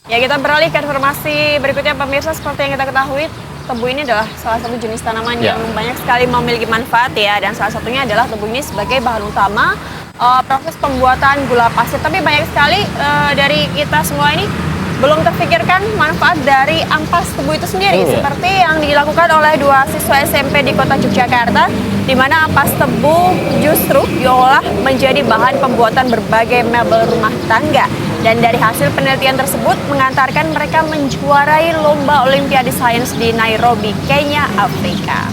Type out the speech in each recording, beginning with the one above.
Ya, kita beralih ke informasi berikutnya pemirsa. Seperti yang kita ketahui, tebu ini adalah salah satu jenis tanaman yang banyak sekali memiliki manfaat ya. Dan salah satunya adalah tebu ini sebagai bahan utama proses pembuatan gula pasir. Tapi banyak sekali dari kita semua ini belum terpikirkan manfaat dari ampas tebu itu sendiri. Seperti yang dilakukan oleh dua siswa SMP di kota Yogyakarta, di mana ampas tebu justru diolah menjadi bahan pembuatan berbagai mebel rumah tangga. Dan dari hasil penelitian tersebut mengantarkan mereka menjuarai lomba Olimpiade Sains di Nairobi, Kenya, Afrika.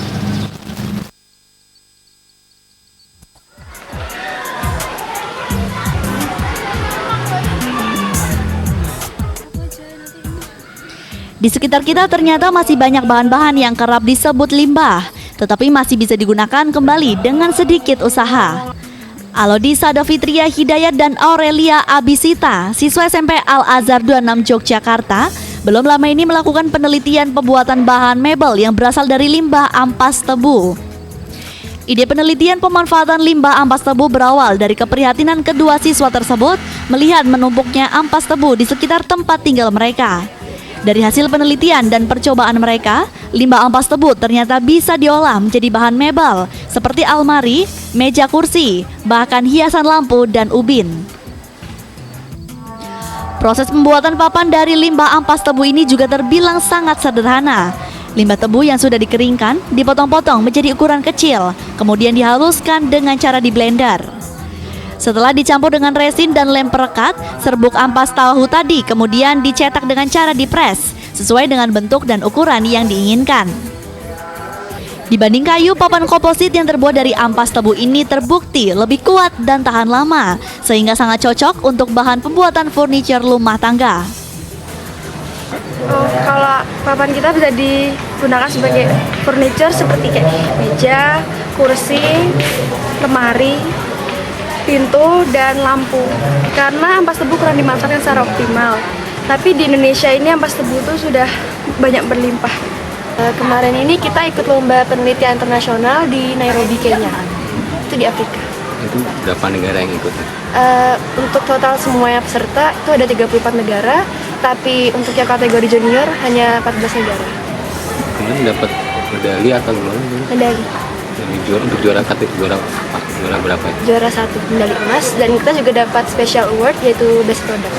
Di sekitar kita ternyata masih banyak bahan-bahan yang kerap disebut limbah, tetapi masih bisa digunakan kembali dengan sedikit usaha. Alodi Sadafitria Hidayat dan Aurelia Abisita, siswa SMP Al-Azhar 26 Yogyakarta, belum lama ini melakukan penelitian pembuatan bahan mebel yang berasal dari limbah ampas tebu. Ide penelitian pemanfaatan limbah ampas tebu berawal dari keprihatinan kedua siswa tersebut melihat menumpuknya ampas tebu di sekitar tempat tinggal mereka. Dari hasil penelitian dan percobaan mereka, limbah ampas tebu ternyata bisa diolah menjadi bahan mebel seperti almari, meja kursi, bahkan hiasan lampu dan ubin. Proses pembuatan papan dari limbah ampas tebu ini juga terbilang sangat sederhana. Limbah tebu yang sudah dikeringkan dipotong-potong menjadi ukuran kecil, kemudian dihaluskan dengan cara di blender. Setelah dicampur dengan resin dan lem perekat, serbuk ampas tahu tadi kemudian dicetak dengan cara dipres sesuai dengan bentuk dan ukuran yang diinginkan. Dibanding kayu, papan komposit yang terbuat dari ampas tebu ini terbukti lebih kuat dan tahan lama, sehingga sangat cocok untuk bahan pembuatan furniture rumah tangga. Kalau papan kita bisa digunakan sebagai furniture seperti kayak meja, kursi, lemari, pintu, dan lampu. Karena ampas tebu kurang dimanfaatkan secara optimal. Tapi di Indonesia ini ampas tebu itu sudah banyak berlimpah. Kemarin ini kita ikut lomba penelitian internasional di Nairobi, Kenya. Itu di Afrika. Itu berapa negara yang ikut? Untuk total semuanya peserta itu ada 34 negara, tapi untuk yang kategori junior hanya 14 negara. Kemudian dapat medali atau gimana? Medali. Untuk juara kategori apa? Juara berapa? Juara 1, medali emas, dan kita juga dapat special award yaitu best product.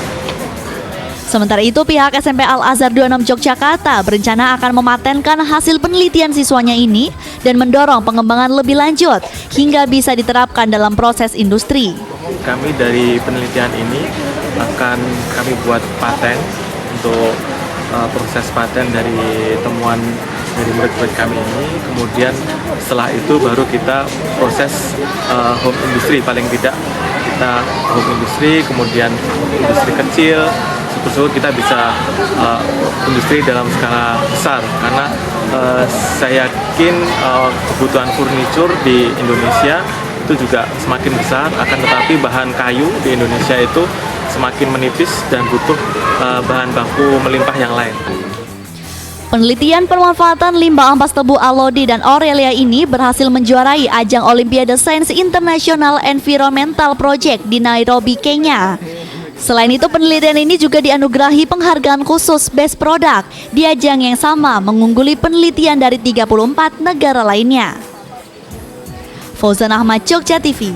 Sementara itu, pihak SMP Al-Azhar 26 Yogyakarta berencana akan mematenkan hasil penelitian siswanya ini dan mendorong pengembangan lebih lanjut hingga bisa diterapkan dalam proses industri. Kami dari penelitian ini akan kami buat paten untuk proses paten dari temuan dari murid-murid kami ini. Kemudian setelah itu baru kita proses home industry, paling tidak kita home industry, kemudian industri kecil, terus kita bisa industri dalam skala besar, karena saya yakin kebutuhan furniture di Indonesia itu juga semakin besar, akan tetapi bahan kayu di Indonesia itu semakin menipis dan butuh bahan baku melimpah yang lain. Penelitian pemanfaatan limbah ampas tebu Alodi dan Aurelia ini berhasil menjuarai ajang Olimpiade Sains International Environmental Project di Nairobi, Kenya. Selain itu, penelitian ini juga dianugerahi penghargaan khusus Best Product di ajang yang sama, mengungguli penelitian dari 34 negara lainnya. Fauzan Ahmad, Jogja TV.